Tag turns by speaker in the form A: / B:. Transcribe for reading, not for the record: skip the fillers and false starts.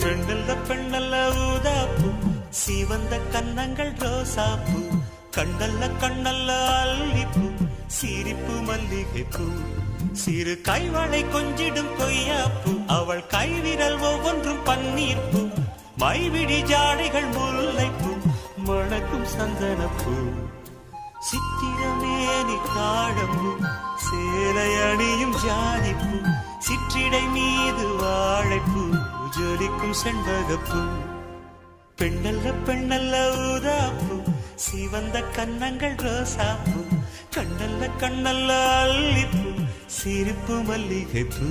A: பெண்ணல்ல பெண்ணல்ல ஊதாப்பூ சிவந்த கன்னங்கள் ரோசாப்பூ கண்ணல்ல கண்ணல்ல அல்லிப்பூ சிரிப்பு மல்லிகைப்பூ சிறு கைவளை கொஞ்சிடும் கொய்யாப்பூ அவள் கைவிரல் ஒவ்வொன்றும் பன்னீர்ப்பூ மைவிடி ஜாடைகள் முல்லைப்பூ மணக்கும் சந்தனப்பூ சித்திரமேனி தாழம்பூ சேலை அணியும் ஜாதிப்பூ சிற்றிடை மீது வாழைப்பூ ஜொலிக்கும் செண்பகப்பூ பெண்ணல்ல பெண்ணல்ல ஊதாப்பூ சிவந்த கன்னங்கள் ரோசாப்பூ கண்ணல்ல கண்ணல்ல அல்லிப்பூ சிரிப்பு மல்லிகைப்பூ.